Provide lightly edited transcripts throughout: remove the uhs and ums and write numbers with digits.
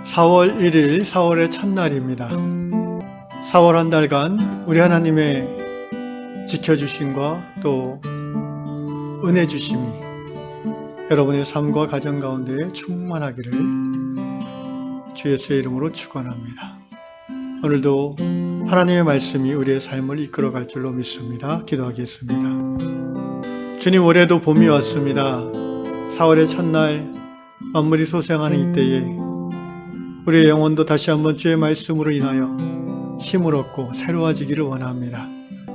4월 1일 4월의 첫날입니다. 4월 한 달간 우리 하나님의 지켜주심과 또 은혜 주심이 여러분의 삶과 가정 가운데 충만하기를 주 예수의 이름으로 축원합니다. 오늘도 하나님의 말씀이 우리의 삶을 이끌어갈 줄로 믿습니다. 기도하겠습니다. 주님, 올해도 봄이 왔습니다. 4월의 첫날 만물이 소생하는 이때에 우리의 영혼도 다시 한번 주의 말씀으로 인하여 힘을 얻고 새로워지기를 원합니다.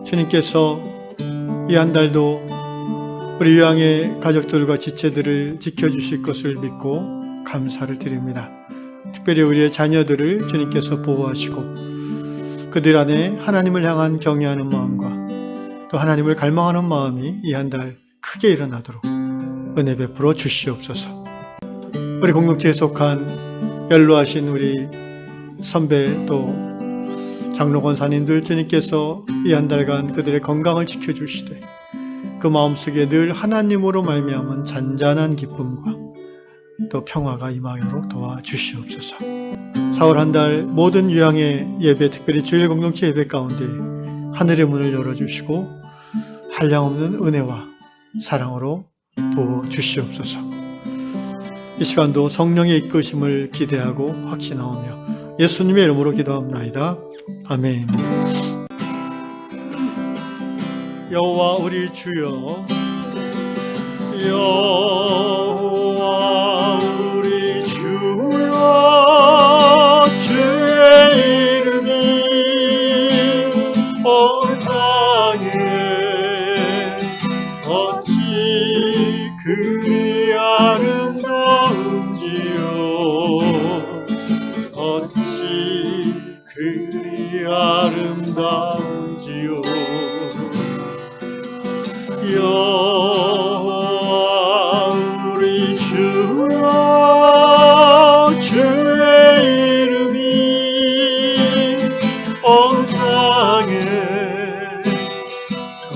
주님께서 이 한 달도 우리 유양의 가족들과 지체들을 지켜주실 것을 믿고 감사를 드립니다. 특별히 우리의 자녀들을 주님께서 보호하시고 그들 안에 하나님을 향한 경외하는 마음과 또 하나님을 갈망하는 마음이 이 한 달 크게 일어나도록 은혜 베풀어 주시옵소서. 우리 공동체에 속한 연로하신 우리 선배 또 장로 권사님들, 주님께서 이 한 달간 그들의 건강을 지켜주시되 그 마음속에 늘 하나님으로 말미암은 잔잔한 기쁨과 또 평화가 임하도록 도와주시옵소서. 4월 한 달 모든 유양의 예배, 특별히 주일 공동체 예배 가운데 하늘의 문을 열어주시고 한량없는 은혜와 사랑으로 부어주시옵소서. 이 시간도 성령의 이끄심을 기대하고 확신하오며 예수님의 이름으로 기도합나이다. 아멘. 여호와 우리 주여, 여호와 우리 주여, 주의 이름이 온 땅에 어찌 그리 아름다운지요, 어찌 그리 아름다운지요. 여호와 우리 주여, 주의 이름이 온 땅에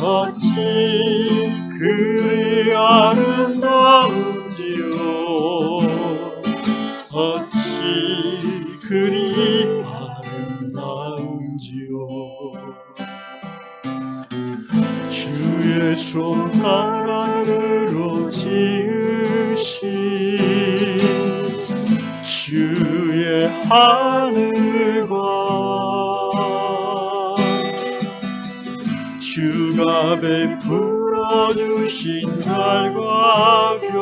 어찌 그리 아름다운지요, 어찌 그리 아름다운지요. 주의 손가락으로 지으신 주의 하늘과 주가 베풀어 주신 달과 별,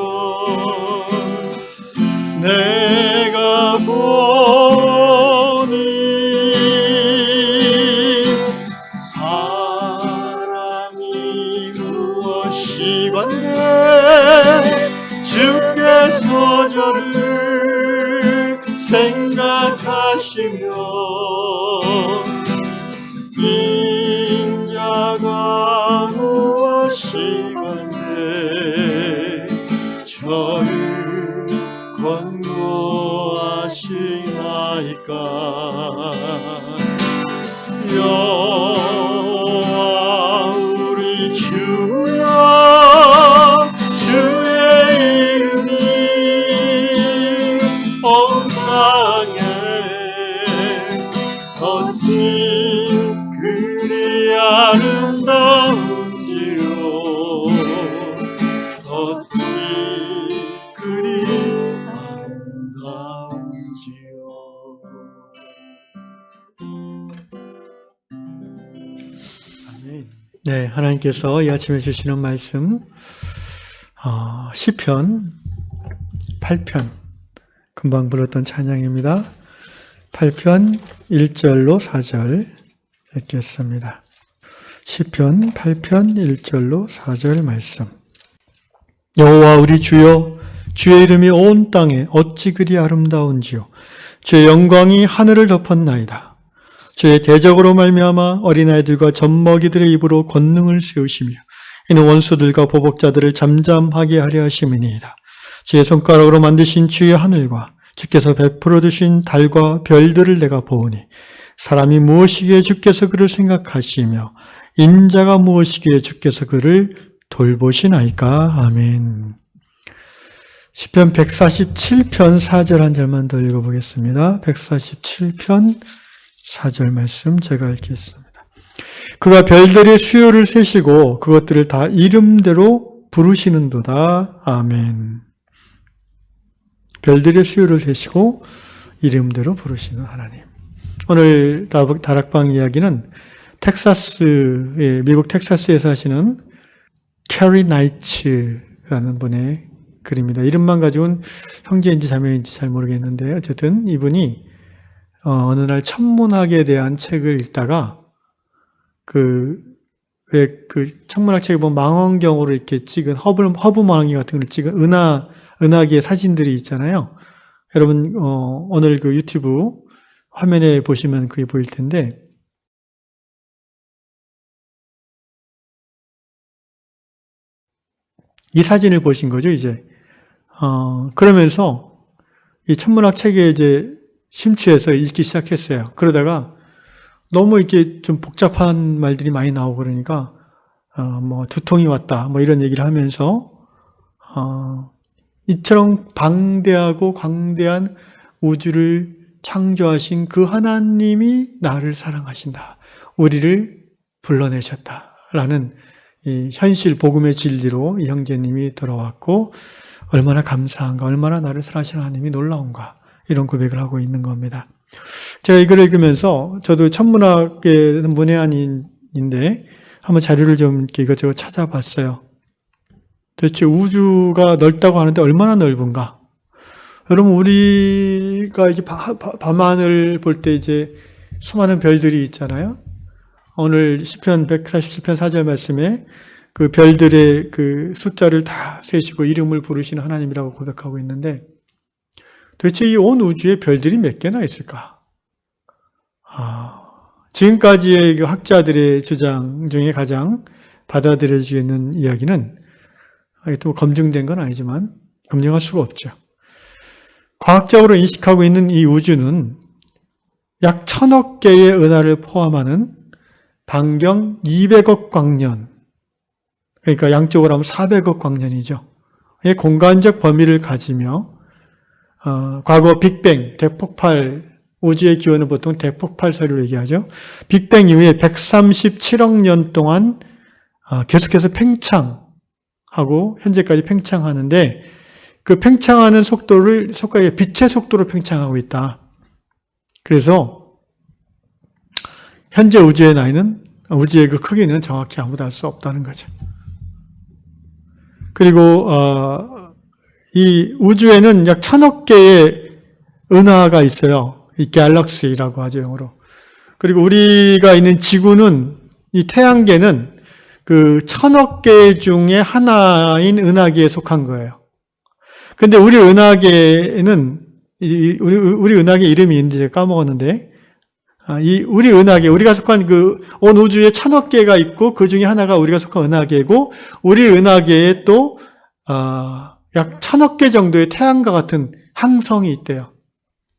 내가 보니 주께서 저를 생각하시며 인자가 무엇이건대 저를 권고하시나이까. 여호와 우리 주여, 주의 이름이 온 땅에 어찌 그리 아름다운지요, 어찌 그리 아름다운지요. 아멘. 네, 하나님께서 이 아침에 주시는 말씀 시편 8편, 금방 불렀던 찬양입니다. 8편 1절로 4절 읽겠습니다. 시편 8편 1절로 4절 말씀. 여호와 우리 주여, 주의 이름이 온 땅에 어찌 그리 아름다운지요, 주의 영광이 하늘을 덮었나이다. 주의 대적으로 말미암아 어린아이들과 젖먹이들의 입으로 권능을 세우시며 이는 원수들과 보복자들을 잠잠하게 하려 하심이니이다. 주의 손가락으로 만드신 주의 하늘과 주께서 베풀어 주신 달과 별들을 내가 보오니 사람이 무엇이기에 주께서 그를 생각하시며 인자가 무엇이기에 주께서 그를 돌보시나이까. 아멘. 시편 147편 4절 한 절만 더 읽어보겠습니다. 147편 4절 말씀 제가 읽겠습니다. 그가 별들의 수요를 세시고 그것들을 다 이름대로 부르시는도다. 아멘. 별들의 수요를 세시고 이름대로 부르시는 하나님. 오늘 다락방 이야기는 미국 텍사스에 사시는 캐리 나이츠라는 분의 글입니다. 이름만 가지고는 형제인지 자매인지 잘 모르겠는데 어쨌든 이분이 어느 날 천문학에 대한 책을 읽다가 천문학 책에 보면 망원경으로 이렇게 찍은 허브 망원경 같은 걸 찍은 은하계의 사진들이 있잖아요. 여러분 오늘 그 유튜브 화면에 보시면 그게 보일 텐데 이 사진을 보신 거죠, 이제. 그러면서 이 천문학 책에 이제 심취해서 읽기 시작했어요. 그러다가 너무 이렇게 좀 복잡한 말들이 많이 나오고 그러니까, 뭐 두통이 왔다, 뭐 이런 얘기를 하면서, 이처럼 방대하고 광대한 우주를 창조하신 그 하나님이 나를 사랑하신다. 우리를 불러내셨다라는 이 현실 복음의 진리로 이 형제님이 돌아왔고 얼마나 감사한가, 얼마나 나를 사랑하시는 하나님이 놀라운가 이런 고백을 하고 있는 겁니다. 제가 이걸 읽으면서 저도 천문학의 문외한인데 한번 자료를 좀 이렇게 이것저것 찾아봤어요. 도대체 우주가 넓다고 하는데 얼마나 넓은가? 여러분 우리가 이렇게 밤하늘 볼 때 이제 수많은 별들이 있잖아요. 오늘 시편 147편 4절 말씀에 그 별들의 그 숫자를 다 세시고 이름을 부르시는 하나님이라고 고백하고 있는데 도대체 이 온 우주에 별들이 몇 개나 있을까? 지금까지의 그 학자들의 주장 중에 가장 받아들여지는 이야기는 또 검증된 건 아니지만 검증할 수가 없죠. 과학적으로 인식하고 있는 이 우주는 약 1000억 개의 은하를 포함하는 반경 200억 광년, 그러니까 양쪽으로 하면 400억 광년이죠. 이 공간적 범위를 가지며 과거 빅뱅, 대폭발, 우주의 기원은 보통 대폭발설을 얘기하죠. 빅뱅 이후에 137억 년 동안 계속해서 팽창하고 현재까지 팽창하는데 그 팽창하는 속도를 빛의 속도로 팽창하고 있다. 그래서 현재 우주의 우주의 그 크기는 정확히 아무도 알 수 없다는 거죠. 그리고 이 우주에는 약 1000억 개의 은하가 있어요. 이 갤럭시라고 하죠, 영어로. 그리고 우리가 있는 지구는 이 태양계는 그 1000억 개 중에 하나인 은하계에 속한 거예요. 근데 우리 은하계는 우리 은하계 이름이 있는데 제가 까먹었는데 우리 은하계, 우리가 속한 그 온 우주에 1000억 개가 있고 그 중에 하나가 우리가 속한 은하계고 우리 은하계에 또 약 1000억 개 정도의 태양과 같은 항성이 있대요.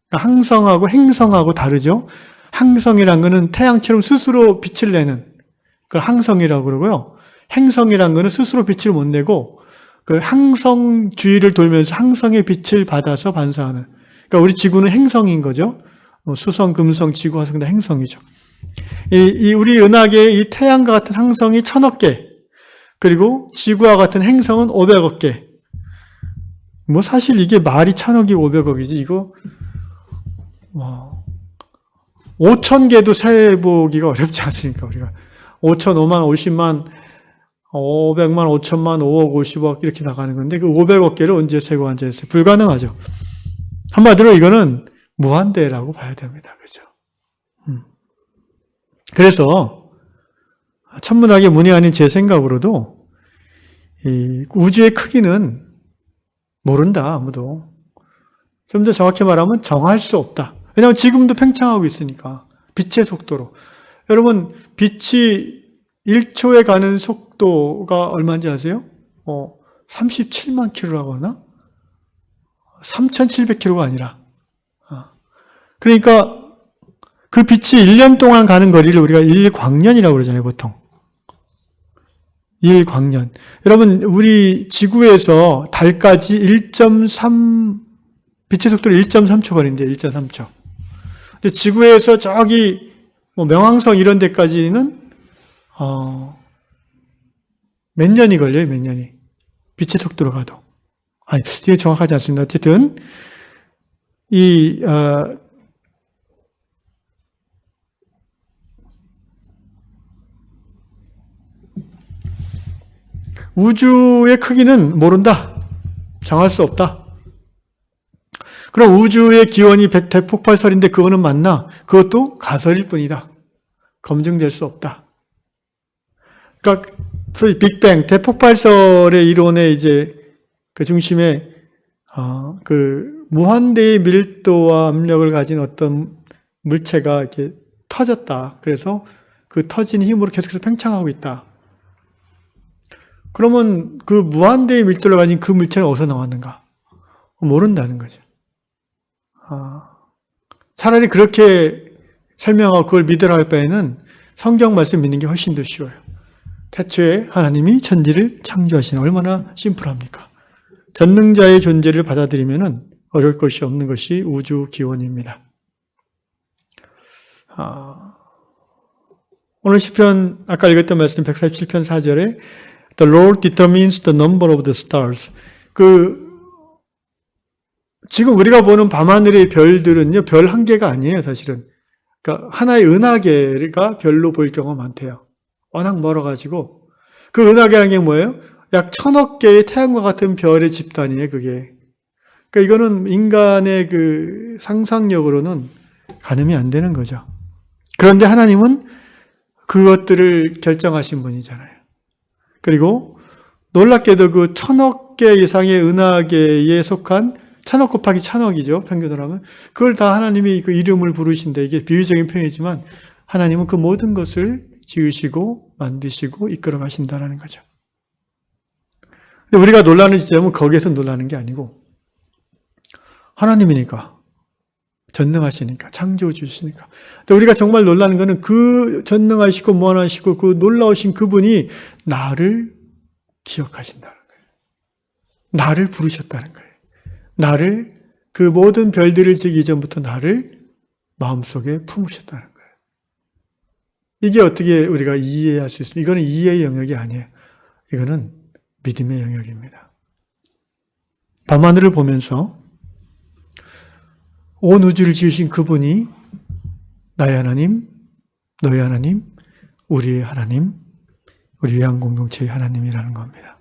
항성하고 행성하고 다르죠. 항성이란 거는 태양처럼 스스로 빛을 내는 그걸 항성이라고 그러고요. 행성이란 거는 스스로 빛을 못 내고 그 항성 주위를 돌면서 항성의 빛을 받아서 반사하는. 그러니까 우리 지구는 행성인 거죠. 수성, 금성, 지구, 화성 다 행성이죠. 우리 은하계의 이 태양과 같은 항성이 1000억 개, 그리고 지구와 같은 행성은 500억 개. 뭐 사실 이게 말이 1000억이 500억이지 이거 5000개도 세보기가 어렵지 않습니까? 우리가 5천, 5만, 50만, 500만, 5천만, 5억, 50억 이렇게 나가는 건데 그 500억 개를 언제 세고 앉아있어요? 불가능하죠. 한마디로 이거는 무한대라고 봐야 됩니다. 그죠? 그래서 천문학의 문외한인 제 생각으로도 이 우주의 크기는 모른다, 아무도. 좀 더 정확히 말하면 정할 수 없다. 왜냐하면 지금도 팽창하고 있으니까. 빛의 속도로. 여러분, 빛이 1초에 가는 속도가 얼마인지 아세요? 37만 킬로라고 하나? 3,700킬로가 아니라. 그러니까 그 빛이 1년 동안 가는 거리를 우리가 1광년이라고 그러잖아요, 보통. 1광년. 여러분, 우리 지구에서 달까지 1.3, 빛의 속도를 1.3초 거리인데, 1.3초. 근데 지구에서 저기, 명왕성 이런 데까지는, 몇 년이 걸려요, 몇 년이. 빛의 속도로 가도. 아니, 이게 정확하지 않습니다. 어쨌든, 우주의 크기는 모른다. 정할 수 없다. 그럼 우주의 기원이 대폭발설인데 그거는 맞나? 그것도 가설일 뿐이다. 검증될 수 없다. 그러니까 소위 빅뱅, 대폭발설의 이론의 이제 그 중심에 그 무한대의 밀도와 압력을 가진 어떤 물체가 이렇게 터졌다. 그래서 그 터진 힘으로 계속해서 팽창하고 있다. 그러면 그 무한대의 밀도를 가진 그 물체는 어디서 나왔는가? 모른다는 거죠. 차라리 그렇게 설명하고 그걸 믿으라 할 바에는 성경 말씀 믿는 게 훨씬 더 쉬워요. 태초에 하나님이 천지를 창조하시는 얼마나 심플합니까? 전능자의 존재를 받아들이면 어려울 것이 없는 것이 우주 기원입니다. 오늘 시편 아까 읽었던 말씀 147편 4절에 The Lord determines the number of the stars. 지금 우리가 보는 밤하늘의 별들은요, 별 한 개가 아니에요, 사실은. 그러니까 하나의 은하계가 별로 보일 경우가 많대요. 워낙 멀어가지고. 그 은하계라는 게 뭐예요? 약 1000억 개의 태양과 같은 별의 집단이에요, 그게. 그러니까 이거는 인간의 그 상상력으로는 가늠이 안 되는 거죠. 그런데 하나님은 그것들을 결정하신 분이잖아요. 그리고 놀랍게도 그 1000억 개 이상의 은하계에 속한 1000억 곱하기 1000억이죠. 평균으로 하면. 그걸 다 하나님이 그 이름을 부르신다. 이게 비유적인 표현이지만 하나님은 그 모든 것을 지으시고 만드시고 이끌어 가신다는 거죠. 근데 우리가 놀라는 지점은 거기에서 놀라는 게 아니고 하나님이니까. 전능하시니까, 창조주시니까. 근데 우리가 정말 놀라는 것은 그 전능하시고 무한하시고 그 놀라우신 그분이 나를 기억하신다는 거예요. 나를 부르셨다는 거예요. 나를, 그 모든 별들을 지기 전부터 나를 마음속에 품으셨다는 거예요. 이게 어떻게 우리가 이해할 수 있습니까? 이거는 이해의 영역이 아니에요. 이거는 믿음의 영역입니다. 밤하늘을 보면서 온 우주를 지으신 그분이 나의 하나님, 너의 하나님, 우리의 하나님, 우리 외양 공동체의 하나님이라는 겁니다.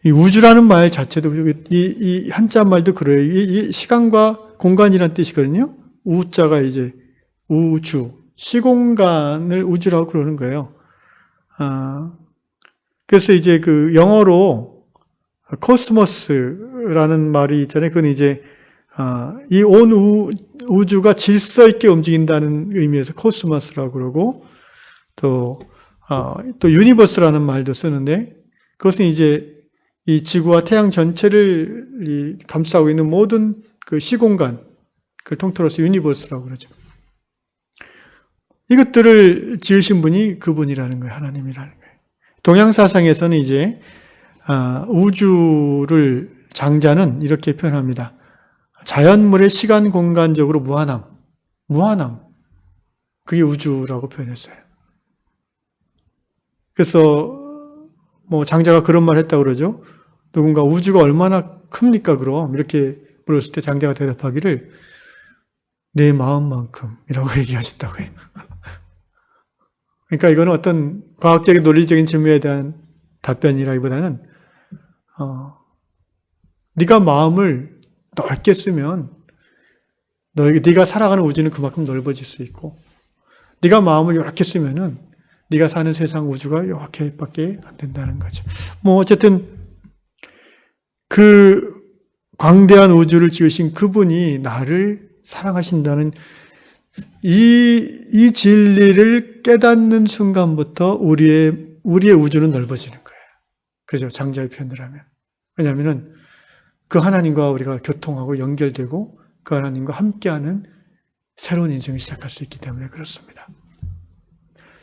이 우주라는 말 자체도 이 한자 말도 그래요. 이 시간과 공간이라는 뜻이거든요. 우자가 이제 우주, 시공간을 우주라고 그러는 거예요. 그래서 이제 그 영어로 코스모스라는 말이 있잖아요. 그건 이제 이 온 우주가 질서 있게 움직인다는 의미에서 코스모스라고 그러고 또 유니버스라는 말도 쓰는데 그것은 이제 이 지구와 태양 전체를 감싸고 있는 모든 그 시공간 그걸 통틀어서 유니버스라고 그러죠. 이것들을 지으신 분이 그분이라는 거예요. 하나님이라는 거예요. 동양 사상에서는 이제 우주를 장자는 이렇게 표현합니다. 자연물의 시간 공간적으로 무한함. 그게 우주라고 표현했어요. 그래서 뭐 장자가 그런 말 했다고 그러죠. 누군가 우주가 얼마나 큽니까 그럼? 이렇게 물었을 때 장자가 대답하기를 내 마음만큼이라고 얘기하셨다고 해요. 그러니까 이거는 어떤 과학적인 논리적인 질문에 대한 답변이라기보다는 네가 마음을 넓게 쓰면 네가 살아가는 우주는 그만큼 넓어질 수 있고 네가 마음을 이렇게 쓰면은 네가 사는 세상 우주가 이렇게밖에 안 된다는 거죠. 뭐 어쨌든 그 광대한 우주를 지으신 그분이 나를 사랑하신다는 이 진리를 깨닫는 순간부터 우리의 우주는 넓어지는 거예요. 그죠? 장자의 표현을 하면. 왜냐하면 그 하나님과 우리가 교통하고 연결되고 그 하나님과 함께하는 새로운 인생을 시작할 수 있기 때문에 그렇습니다.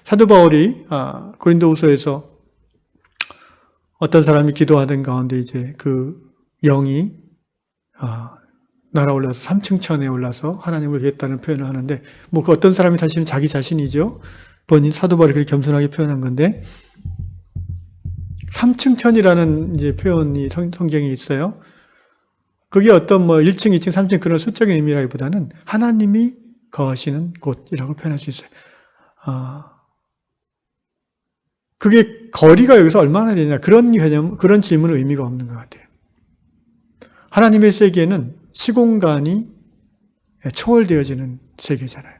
사도 바울이 고린도후서에서 어떤 사람이 기도하던 가운데 이제 그 영이 날아올라서 3층 천에 올라서 하나님을 뵙겠다는 표현을 하는데 뭐 그 어떤 사람이 사실은 자기 자신이죠. 본인 사도 바울이 그렇게 겸손하게 표현한 건데 3층 천이라는 이제 표현이 성경에 있어요. 그게 어떤 뭐 1층, 2층, 3층 그런 수적인 의미라기보다는 하나님이 거하시는 곳이라고 표현할 수 있어요. 그게 거리가 여기서 얼마나 되냐 그런 개념, 그런 질문은 의미가 없는 것 같아요. 하나님의 세계는 시공간이 초월되어지는 세계잖아요.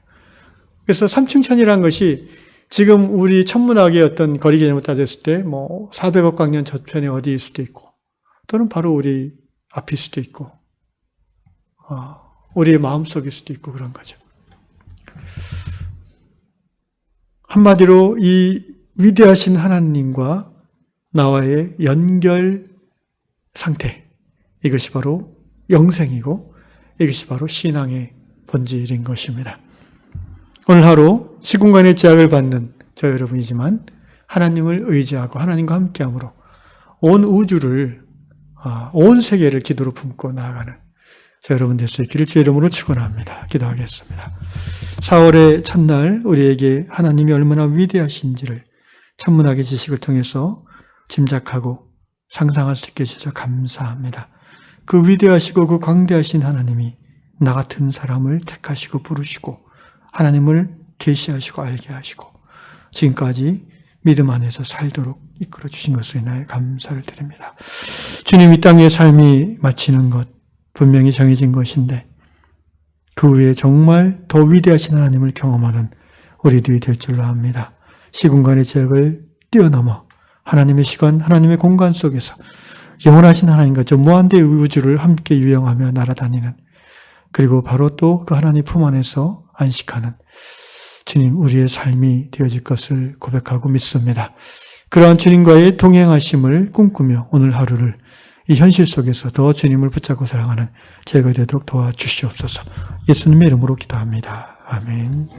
그래서 3층 천이라는 것이 지금 우리 천문학의 어떤 거리 개념을 따졌을 때 뭐 400억 광년 저편에 어디일 수도 있고 또는 바로 우리 앞일 수도 있고 우리의 마음속일 수도 있고 그런 거죠. 한마디로 이 위대하신 하나님과 나와의 연결 상태, 이것이 바로 영생이고 이것이 바로 신앙의 본질인 것입니다. 오늘 하루 시공간의 제약을 받는 저 여러분이지만 하나님을 의지하고 하나님과 함께함으로 온 우주를, 온 세계를 기도로 품고 나아가는 저 여러분 될 수 있기를 주의 이름으로 축원합니다. 기도하겠습니다. 4월의 첫날 우리에게 하나님이 얼마나 위대하신지를 천문학의 지식을 통해서 짐작하고 상상할 수 있게 해주셔서 감사합니다. 그 위대하시고 그 광대하신 하나님이 나 같은 사람을 택하시고 부르시고 하나님을 계시하시고 알게 하시고 지금까지 믿음 안에서 살도록 이끌어 주신 것으로 인하여 감사를 드립니다. 주님, 이 땅의 삶이 마치는 것 분명히 정해진 것인데 그 위에 정말 더 위대하신 하나님을 경험하는 우리들이 될 줄로 압니다. 시공간의 제약을 뛰어넘어 하나님의 시간, 하나님의 공간 속에서 영원하신 하나님과 저 무한대의 우주를 함께 유영하며 날아다니는, 그리고 바로 또 그 하나님 품 안에서 안식하는 주님, 우리의 삶이 되어질 것을 고백하고 믿습니다. 그러한 주님과의 동행하심을 꿈꾸며 오늘 하루를 이 현실 속에서 더 주님을 붙잡고 살아가는 제가 되도록 도와주시옵소서. 예수님의 이름으로 기도합니다. 아멘.